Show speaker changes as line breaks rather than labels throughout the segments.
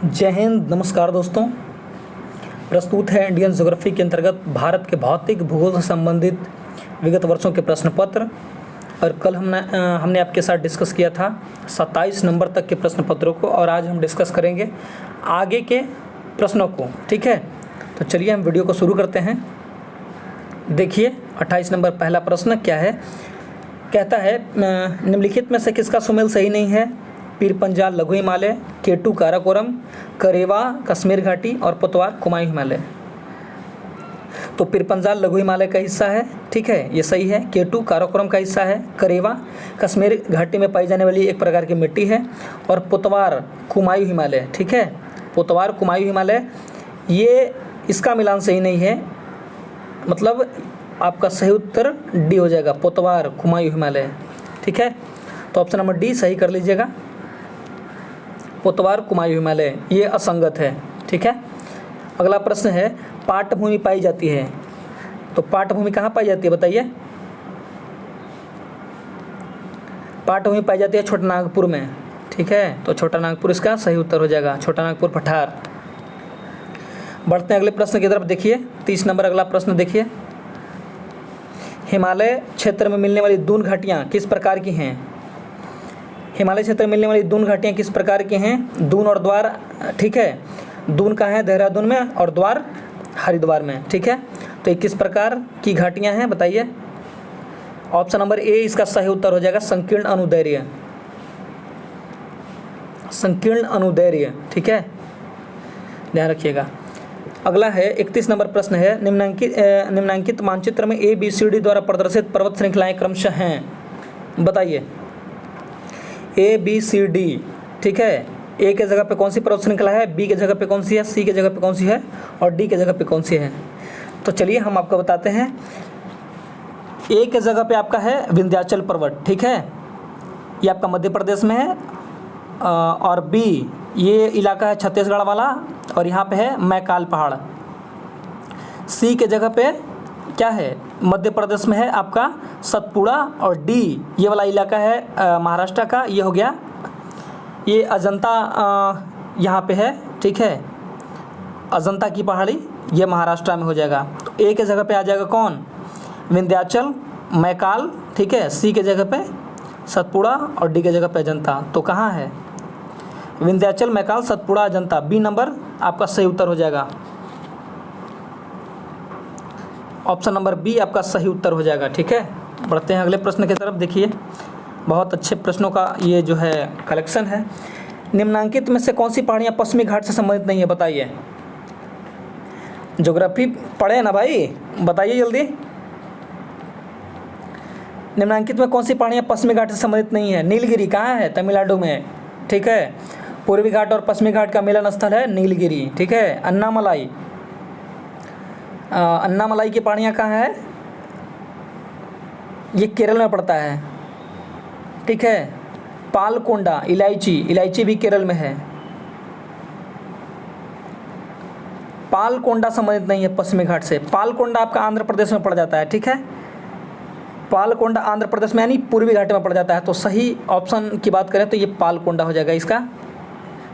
जय हिंद, नमस्कार दोस्तों। प्रस्तुत है इंडियन ज्योग्राफी के अंतर्गत भारत के भौतिक भूगोल से संबंधित विगत वर्षों के प्रश्न पत्र। और कल हमने आपके साथ डिस्कस किया था 27 नंबर तक के प्रश्न पत्रों को, और आज हम डिस्कस करेंगे आगे के प्रश्नों को। ठीक है, तो चलिए हम वीडियो को शुरू करते हैं। देखिए 28 नंबर पहला प्रश्न क्या है, कहता है निम्नलिखित में से किसका सुमेल सही नहीं है? पीर पंजाल लघु हिमालय, केटू काराकोरम, करेवा कश्मीर घाटी और पुतवार कुमायूं हिमालय। तो पीर पंजाल लघु हिमालय का हिस्सा है, ठीक है, ये सही है। केटू काराकोरम का हिस्सा है। करेवा कश्मीर घाटी में पाई जाने वाली एक प्रकार की मिट्टी है। और पुतवार कुमायूं हिमालय, ठीक है, पुतवार कुमायूं हिमालय, ये इसका मिलान सही नहीं है, मतलब आपका सही उत्तर डी हो जाएगा, पुतवार कुमायूं हिमालय। ठीक है, तो ऑप्शन नंबर डी सही कर लीजिएगा, पुतवार कुमायूं हिमालय, ये असंगत है। ठीक है, अगला प्रश्न है पाटभूमि पाई जाती है। तो पाटभूमि कहाँ पाई जाती है बताइए? पाटभूमि पाई जाती है छोटा नागपुर में। ठीक है, तो छोटा नागपुर इसका सही उत्तर हो जाएगा, छोटा नागपुर पठार। बढ़ते हैं अगले प्रश्न की तरफ। देखिए 30 नंबर अगला प्रश्न देखिए, हिमालय क्षेत्र में मिलने वाली दून घाटियाँ किस प्रकार की हैं? हिमालय क्षेत्र में मिलने वाली दून घाटियाँ किस प्रकार की हैं? दून और द्वार, ठीक है, दून कहाँ है? देहरादून में, और द्वार हरिद्वार में। ठीक है, तो ये किस प्रकार की घाटियाँ हैं बताइए? ऑप्शन नंबर ए इसका सही उत्तर हो जाएगा, संकीर्ण अनुदैर्य, संकीर्ण अनुदैर्य। ठीक है, ध्यान रखिएगा। अगला है 31 नंबर प्रश्न है, निम्नांकित मानचित्र में ABCD द्वारा प्रदर्शित पर्वत श्रृंखलाएं क्रमशः हैं, बताइए। ABCD, ठीक है, ए के जगह पे कौन सी पर्वत श्रृंखला है, बी के जगह पे कौन सी है, सी के जगह पे कौन सी है, और डी के जगह पे कौन सी है? तो चलिए हम आपको बताते हैं। ए के जगह पे आपका है विंध्याचल पर्वत, ठीक है, ये आपका मध्य प्रदेश में है। और बी ये इलाका है छत्तीसगढ़ वाला, और यहाँ पे है मैकाल पहाड़। सी के जगह पे क्या है? मध्य प्रदेश में है आपका सतपुड़ा। और डी ये वाला इलाका है महाराष्ट्र का, ये हो गया, ये अजंता यहाँ पे है, ठीक है, अजंता की पहाड़ी, ये महाराष्ट्र में हो जाएगा। तो ए के जगह पे आ जाएगा कौन? विंध्याचल, मैकाल, ठीक है, सी के जगह पे सतपुड़ा और डी के जगह पे अजंता। तो कहाँ है? विंध्याचल, मैकाल, सतपुड़ा, अजंता। बी नंबर आपका सही उत्तर हो जाएगा, ऑप्शन नंबर बी आपका सही उत्तर हो जाएगा। ठीक है, बढ़ते हैं अगले प्रश्न की तरफ। देखिए बहुत अच्छे प्रश्नों का ये जो है कलेक्शन है। निम्नांकित में से कौन सी पहाड़ियाँ पश्चिमी घाट से संबंधित नहीं है बताइए? ज्योग्राफी पढ़े ना भाई, बताइए जल्दी। निम्नांकित में कौन सी पहाड़ियाँ पश्चिमी घाट से संबंधित नहीं है? नीलगिरी कहाँ है? तमिलनाडु में, ठीक है, पूर्वी घाट और पश्चिमी घाट का मिलन स्थल है नीलगिरी। ठीक है, अन्नामलाई, अन्नामलाई की पहाड़ियाँ कहाँ है? ये केरल में पड़ता है, ठीक है। पालकोंडा, इलायची भी केरल में है। पालकोंडा संबंधित नहीं है पश्चिमी घाट से। पालकोंडा आपका आंध्र प्रदेश में पड़ जाता है, ठीक है, पालकोंडा आंध्र प्रदेश में यानी पूर्वी घाट में पड़ जाता है। तो सही ऑप्शन की बात करें तो ये पालकोंडा हो जाएगा इसका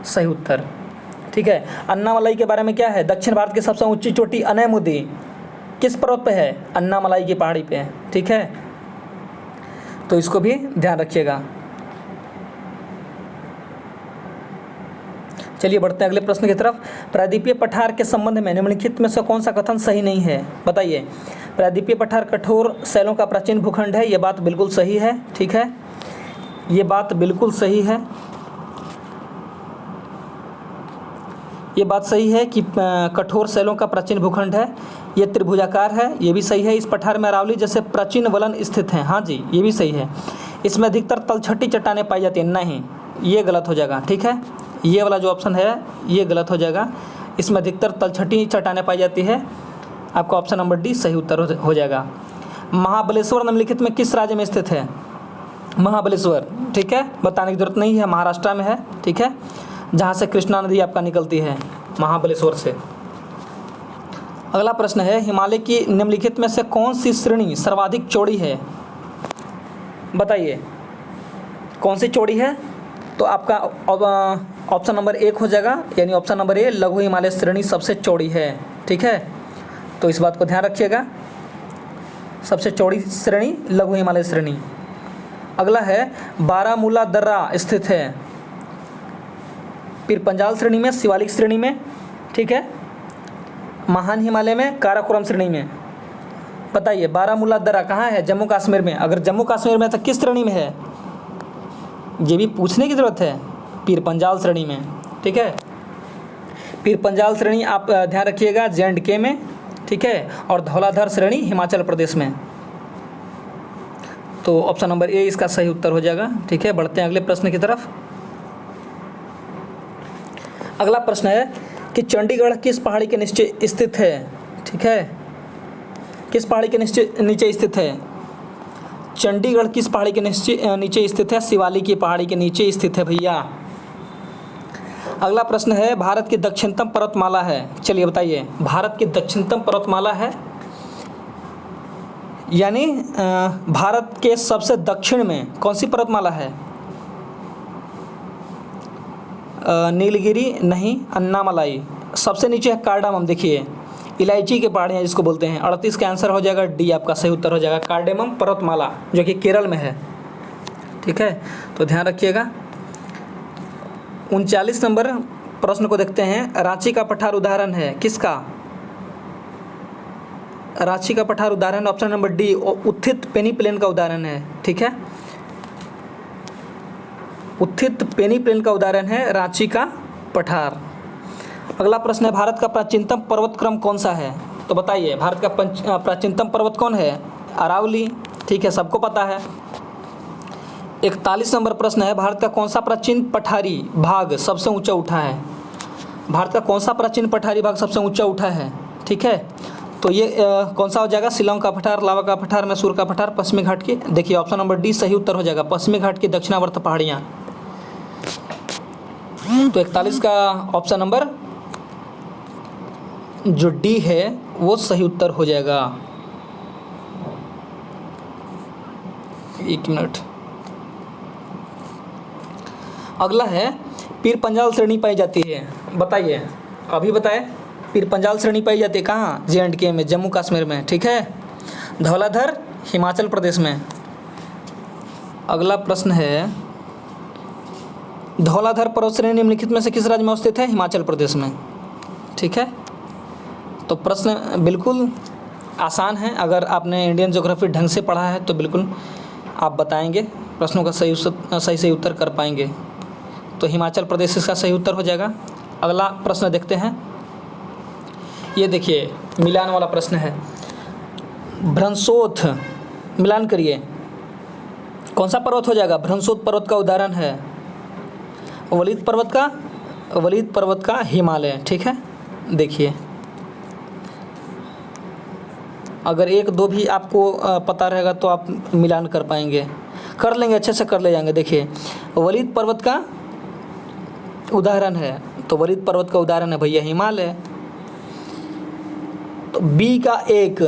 सही उत्तर। ठीक है, अन्नामलाई के बारे में क्या है? दक्षिण भारत की सबसे ऊंची चोटी अनैमुदी किस पर्वत पे है? अन्नामलाई की पहाड़ी पे है। ठीक है, तो इसको भी ध्यान रखिएगा। चलिए बढ़ते हैं अगले प्रश्न की तरफ। प्रायद्वीपीय पठार के संबंध में निम्नलिखित में से कौन सा कथन सही नहीं है बताइए? प्रायद्वीपीय पठार कठोर शैलों का प्राचीन भूखंड है, ये बात बिल्कुल सही है। ठीक है, ये बात बिल्कुल सही है, ये बात सही है कि कठोर शैलों का प्राचीन भूखंड है। ये त्रिभुजाकार है, ये भी सही है। इस पठार में अरावली जैसे प्राचीन वलन स्थित हैं, हाँ जी, ये भी सही है। इसमें अधिकतर तलछटी चट्टानें पाई जाती हैं, नहीं, ये गलत हो जाएगा। ठीक है, ये वाला जो ऑप्शन है ये गलत हो जाएगा। इसमें अधिकतर तलछटी चट्टानें पाई जाती है, आपका ऑप्शन नंबर डी सही उत्तर हो जाएगा। महाबलेश्वर निम्नलिखित में किस राज्य में स्थित है? महाबलेश्वर, ठीक है, बताने की जरूरत नहीं है, महाराष्ट्र में है। ठीक है, जहाँ से कृष्णा नदी आपका निकलती है महाबलेश्वर से। अगला प्रश्न है, हिमालय की निम्नलिखित में से कौन सी श्रेणी सर्वाधिक चौड़ी है बताइए? कौन सी चौड़ी है? तो आपका ऑप्शन नंबर 1 हो जाएगा, यानी ऑप्शन नंबर ए, लघु हिमालय श्रेणी सबसे चौड़ी है। ठीक है, तो इस बात को ध्यान रखिएगा, सबसे चौड़ी श्रेणी लघु हिमालय श्रेणी। अगला है बारामूला दर्रा स्थित है पीर पंजाल श्रेणी में, शिवालिक श्रेणी में, ठीक है, महान हिमालय में, काराकोरम श्रेणी में। बताइए बारामूला दर्रा कहाँ है? जम्मू कश्मीर में। अगर जम्मू कश्मीर में तो किस श्रेणी में है, ये भी पूछने की ज़रूरत है। पीर पंजाल श्रेणी में। ठीक है, पीर पंजाल श्रेणी आप ध्यान रखिएगा J&K में, ठीक है, और धौलाधर श्रेणी हिमाचल प्रदेश में। तो ऑप्शन नंबर ए इसका सही उत्तर हो जाएगा। ठीक है, बढ़ते हैं अगले प्रश्न की तरफ। अगला प्रश्न है कि चंडीगढ़ किस पहाड़ी के नीचे स्थित है? ठीक है, किस पहाड़ी के नीचे स्थित है? चंडीगढ़ किस पहाड़ी के नीचे स्थित है? शिवालिक की पहाड़ी के नीचे स्थित है भैया। अगला प्रश्न है भारत की दक्षिणतम पर्वतमाला है। चलिए बताइए, भारत की दक्षिणतम पर्वतमाला है, यानी भारत के सबसे दक्षिण में कौन सी पर्वतमाला है? नीलगिरी नहीं, अन्नामलाई। सबसे नीचे है कार्डामम। देखिए इलायची के पहाड़ियाँ जिसको बोलते हैं। 38 का आंसर हो जाएगा डी, आपका सही उत्तर हो जाएगा कार्डामम पर्वतमाला, जो कि केरल में है। ठीक है, तो ध्यान रखिएगा। 39 नंबर प्रश्न को देखते हैं। रांची का पठार उदाहरण है किसका? रांची का पठार उदाहरण ऑप्शन नंबर डी, उत्थित पेनीप्लेन का उदाहरण है। ठीक है, उत्थित पेनीप्लेन का उदाहरण है रांची का पठार। अगला प्रश्न है भारत का प्राचीनतम पर्वत क्रम कौन सा है? तो बताइए भारत का प्राचीनतम पर्वत कौन है? अरावली। ठीक है, सबको पता है। 41 नंबर प्रश्न है भारत का कौन सा प्राचीन पठारी भाग सबसे ऊंचा उठा है? भारत का कौन सा प्राचीन पठारी भाग सबसे ऊंचा उठा है? ठीक है, तो ये कौन सा हो जाएगा? शिलांग का पठार, लावा का पठार, मैसूर का पठार, पश्चिमी घाट की। देखिए ऑप्शन नंबर डी सही उत्तर हो जाएगा, पश्चिमी घाट की दक्षिणावर्त पहाड़ियाँ। तो 41 का ऑप्शन नंबर जो डी है वो सही उत्तर हो जाएगा। एक मिनट। अगला है पीर पंजाल श्रेणी पाई जाती है। बताइए, अभी बताएं। पीर पंजाल श्रेणी पाई जाती है कहाँ? J&K में, जम्मू कश्मीर में। ठीक है, धौलाधर हिमाचल प्रदेश में। अगला प्रश्न है धौलाधर पर्वत श्रेणी निम्नलिखित में से किस राज्य में स्थित है? हिमाचल प्रदेश में। ठीक है, तो प्रश्न बिल्कुल आसान है। अगर आपने इंडियन ज्योग्राफी ढंग से पढ़ा है तो बिल्कुल आप बताएंगे, प्रश्नों का सही उत्तर कर पाएंगे। तो हिमाचल प्रदेश इसका सही उत्तर हो जाएगा। अगला प्रश्न देखते हैं। ये देखिए मिलान वाला प्रश्न है। भ्रंशोथ, मिलान करिए, कौन सा पर्वत हो जाएगा? भ्रंशोथ पर्वत का उदाहरण है वलीद पर्वत का हिमालय। ठीक है, देखिए अगर 1-2 भी आपको पता रहेगा तो आप मिलान कर पाएंगे, कर लेंगे, अच्छे से कर ले जाएंगे। देखिए वलीद पर्वत का उदाहरण है, तो वलीद पर्वत का उदाहरण है भैया हिमालय। तो बी का 1,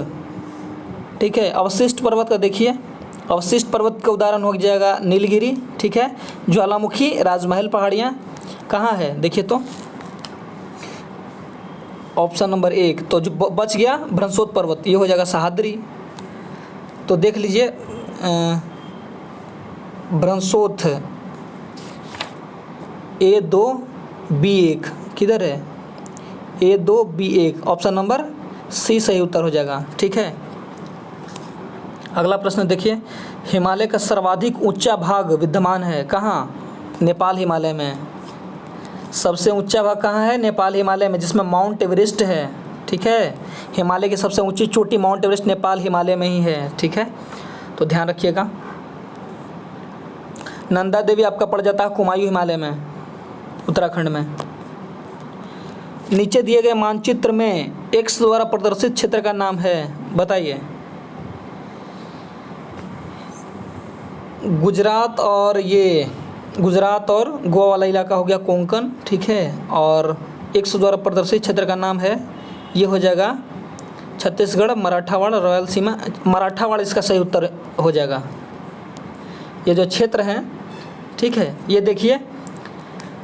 ठीक है। अवशिष्ट पर्वत का देखिए, अवशिष्ट पर्वत का उदाहरण हो जाएगा नीलगिरी। ठीक है, ज्वालामुखी, राजमहल पहाड़ियाँ कहाँ है? देखिए तो ऑप्शन नंबर 1, तो जो बच गया भ्रंशोथ पर्वत, ये हो जाएगा सह्याद्री। तो देख लीजिए भ्रंशोथ A2B1 किधर है? A2B1, ऑप्शन नंबर सी सही उत्तर हो जाएगा। ठीक है, अगला प्रश्न देखिए। हिमालय का सर्वाधिक ऊंचा भाग विद्यमान है कहाँ? नेपाल हिमालय में। सबसे ऊंचा भाग कहाँ है? नेपाल हिमालय में, जिसमें माउंट एवरेस्ट है। ठीक है, हिमालय की सबसे ऊंची चोटी माउंट एवरेस्ट नेपाल हिमालय में ही है। ठीक है, तो ध्यान रखिएगा। नंदा देवी आपका पड़ जाता है कुमायूं हिमालय में, उत्तराखंड में। नीचे दिए गए मानचित्र में एक्स द्वारा प्रदर्शित क्षेत्र का नाम है, बताइए। गुजरात और गोवा वाला इलाका हो गया कोंकण। ठीक है, और एक्स द्वारा प्रदर्शित क्षेत्र का नाम है, ये हो जाएगा छत्तीसगढ़, मराठावाड़, रायलसीमा। मराठावाड़ इसका सही उत्तर हो जाएगा। ये जो क्षेत्र हैं, ठीक है, ये देखिए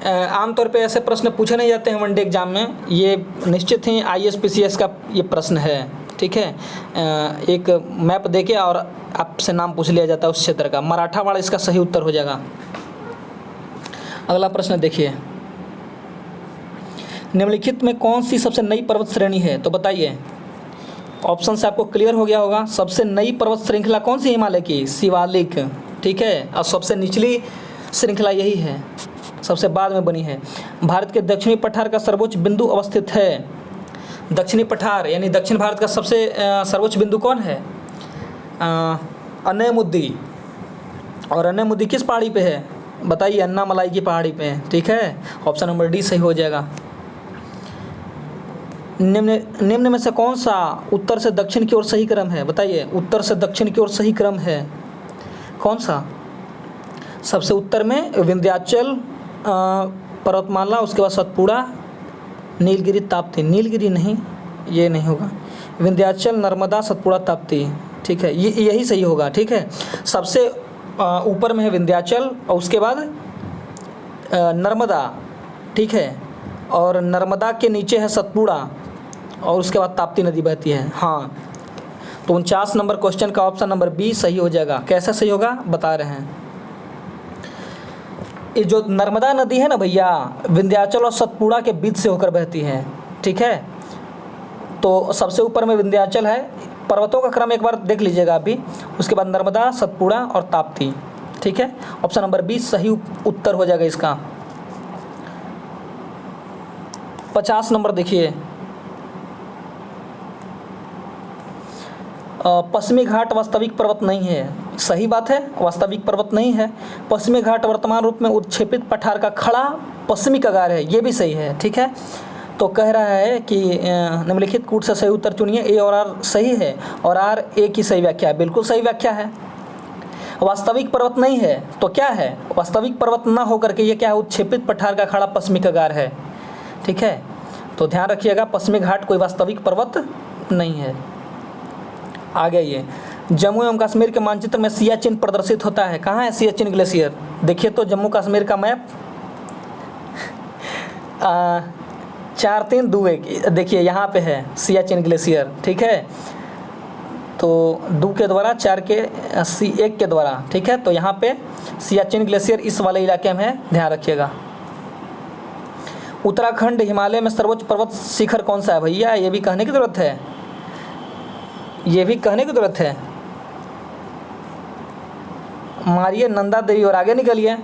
आमतौर पे ऐसे प्रश्न पूछे नहीं जाते हैं वनडे एग्जाम में, ये निश्चित ही IAS PCS का ये प्रश्न है, ठीक है। एक मैप देके और आपसे नाम पूछ लिया जाता है उस क्षेत्र का। मराठावाड़ा इसका सही उत्तर हो जाएगा। अगला प्रश्न देखिए, निम्नलिखित में कौन सी सबसे नई पर्वत श्रेणी है? तो बताइए, ऑप्शन से आपको क्लियर हो गया होगा। सबसे नई पर्वत श्रृंखला कौन सी? हिमालय की शिवालिक, ठीक है। और सबसे निचली श्रृंखला यही है, सबसे बाद में बनी है। भारत के दक्षिणी पठार का सर्वोच्च बिंदु अवस्थित है। दक्षिणी पठार यानी दक्षिण भारत का सबसे सर्वोच्च बिंदु कौन है? अन्नयमुद्दी। और अन्नयमुद्दी किस पहाड़ी पे है? बताइए, अन्नामलाई की पहाड़ी पे है, ठीक है। ऑप्शन नंबर डी सही हो जाएगा। निम्न में से कौन सा उत्तर से दक्षिण की ओर सही क्रम है? बताइए, उत्तर से दक्षिण की ओर सही क्रम है कौन सा? सबसे उत्तर में विंध्याचल पर्वतमाला, उसके बाद सतपुड़ा, नीलगिरी, ताप्ती। नीलगिरी नहीं, ये नहीं होगा। विंध्याचल, नर्मदा, सतपुड़ा, ताप्ती, ठीक है, ये यही सही होगा, ठीक है। सबसे ऊपर में है विंध्याचल और उसके बाद नर्मदा, ठीक है। और नर्मदा के नीचे है सतपुड़ा और उसके बाद ताप्ती नदी बहती है। हाँ, तो 49 नंबर क्वेश्चन का ऑप्शन नंबर बी सही हो जाएगा। कैसे सही होगा बता रहे हैं। ये जो नर्मदा नदी है ना भैया, विंध्याचल और सतपुड़ा के बीच से होकर बहती है, ठीक है। तो सबसे ऊपर में विंध्याचल है, पर्वतों का क्रम एक बार देख लीजिएगा अभी, उसके बाद नर्मदा, सतपुड़ा और ताप्ती, ठीक है। ऑप्शन नंबर बी सही उत्तर हो जाएगा इसका। 50 नंबर देखिए, पश्चिमी घाट वास्तविक पर्वत नहीं है। सही बात है, वास्तविक पर्वत नहीं है। पश्चिमी घाट वर्तमान रूप में उत्क्षेपित पठार का खड़ा पश्चिमी कगार है, ये भी सही है, ठीक है। तो कह रहा है कि निम्नलिखित कूट से सही उत्तर चुनिए। ए और आर सही है और आर ए की सही व्याख्या है, बिल्कुल सही व्याख्या है। वास्तविक पर्वत नहीं है तो क्या है? वास्तविक पर्वत ना होकर के ये क्या है? उत्क्षेपित पठार का खड़ा पश्चिमी कगार है, ठीक है। तो ध्यान रखिएगा, पश्चिमी घाट कोई वास्तविक पर्वत नहीं है। आगे ये जम्मू एवं कश्मीर के मानचित्र में सियाचिन प्रदर्शित होता है। कहाँ है सियाचिन ग्लेशियर? देखिए तो जम्मू कश्मीर का मैप 4-3-2-1, देखिए यहाँ पे है सियाचिन ग्लेशियर, ठीक है। तो 2 के द्वारा 4 के 1 के द्वारा, ठीक है। तो यहाँ पे सियाचिन ग्लेशियर इस वाले इलाके में है, ध्यान रखिएगा। उत्तराखंड हिमालय में सर्वोच्च पर्वत शिखर कौन सा है भैया? ये भी कहने की ज़रूरत है, ये भी कहने की ज़रूरत है। मारिए नंदा देवी और आगे निकलिए।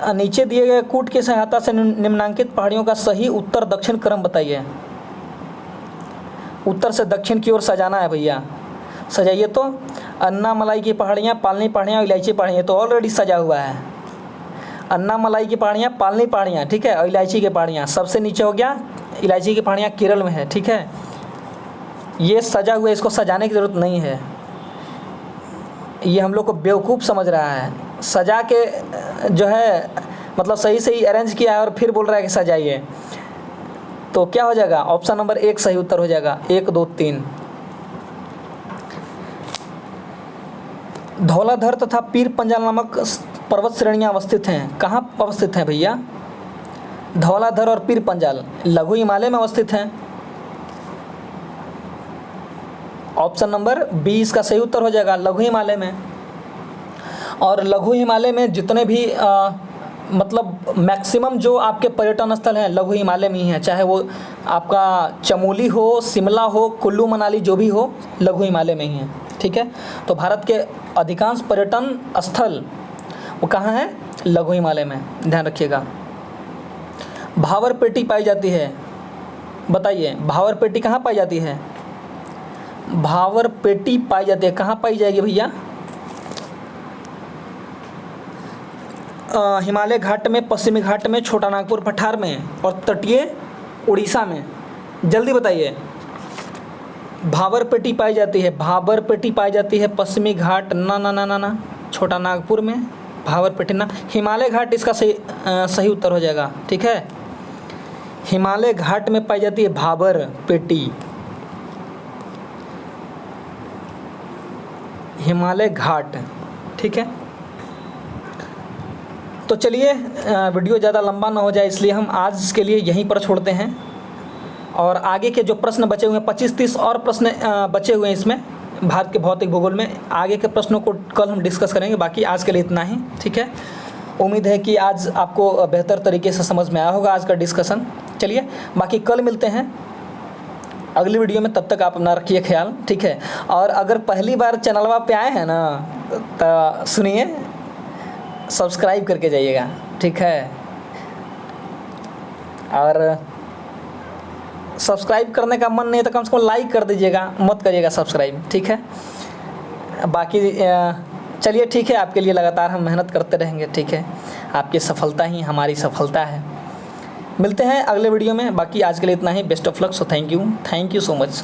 नीचे दिए गए कूट की सहायता से निम्नांकित पहाड़ियों का सही उत्तर दक्षिण क्रम बताइए। उत्तर से दक्षिण की ओर सजाना है भैया, सजाइए तो। अन्नामलाई की पहाड़ियाँ, पालनी पहाड़ियाँ, इलायची पहाड़ियाँ, तो ऑलरेडी सजा हुआ है। अन्नामलाई की पहाड़ियाँ, पालनी पहाड़ियाँ, ठीक है, और इलायची की पहाड़ियाँ। सबसे नीचे हो गया इलायची की पहाड़ियाँ, केरल में है, ठीक है। ये सजा हुआ है, इसको सजाने की ज़रूरत नहीं है। ये हम लोग को बेवकूफ़ समझ रहा है, सजा के जो है मतलब सही सही अरेंज किया है और फिर बोल रहा है कि सजाइए। तो क्या हो जाएगा? ऑप्शन नंबर 1 सही उत्तर हो जाएगा। 1, 2, 3। धौलाधर तथा पीर पंजाल नामक पर्वत श्रेणियाँ अवस्थित हैं। कहाँ अवस्थित हैं भैया? धौलाधर और पीर पंजाल लघु हिमालय में अवस्थित हैं। ऑप्शन नंबर बी इसका सही उत्तर हो जाएगा, लघु हिमालय में। और लघु हिमालय में जितने भी मतलब मैक्सिमम जो आपके पर्यटन स्थल हैं लघु हिमालय में ही हैं, चाहे वो आपका चमोली हो, शिमला हो, कुल्लू मनाली, जो भी हो, लघु हिमालय में ही है, ठीक है। तो भारत के अधिकांश पर्यटन स्थल वो कहाँ हैं? लघु हिमालय में, ध्यान रखिएगा। भावर पेटी पाई जाती है, बताइए भावर पेटी कहाँ पाई जाती है? भावर पेटी पाई जाती है, कहाँ पाई जाएगी भैया? हिमालय घाट में, पश्चिमी घाट में, छोटा नागपुर पठार में और तटीय उड़ीसा में। जल्दी बताइए। भावर पेटी पाई जाती है, भावर पेटी पाई जाती है पश्चिमी घाट, ना ना ना ना ना, छोटा नागपुर में भावर पेटी ना। हिमालय घाट इसका सही उत्तर हो जाएगा, ठीक है। हिमालय घाट में पाई जाती है भावर पेटी, हिमालय घाट, ठीक है। तो चलिए वीडियो ज़्यादा लंबा ना हो जाए इसलिए हम आज के लिए यहीं पर छोड़ते हैं, और आगे के जो प्रश्न बचे हुए हैं 25-30 और प्रश्न बचे हुए हैं इसमें भारत के भौतिक भूगोल में, आगे के प्रश्नों को कल हम डिस्कस करेंगे। बाकी आज के लिए इतना ही, ठीक है। उम्मीद है कि आज आपको बेहतर तरीके से समझ में आया होगा आज का डिस्कशन। चलिए बाकी कल मिलते हैं अगली वीडियो में, तब तक आप अपना रखिए ख्याल, ठीक है। और अगर पहली बार चैनलवा पे आए हैं ना तो सुनिए, सब्सक्राइब करके जाइएगा, ठीक है। और सब्सक्राइब करने का मन नहीं तो कम से कम लाइक कर दीजिएगा, मत करिएगा सब्सक्राइब, ठीक है। बाकी चलिए ठीक है, आपके लिए लगातार हम मेहनत करते रहेंगे, ठीक है। आपकी सफलता ही हमारी सफलता है। मिलते हैं अगले वीडियो में। बाकी आज के लिए इतना ही। Best of luck. So thank you so much.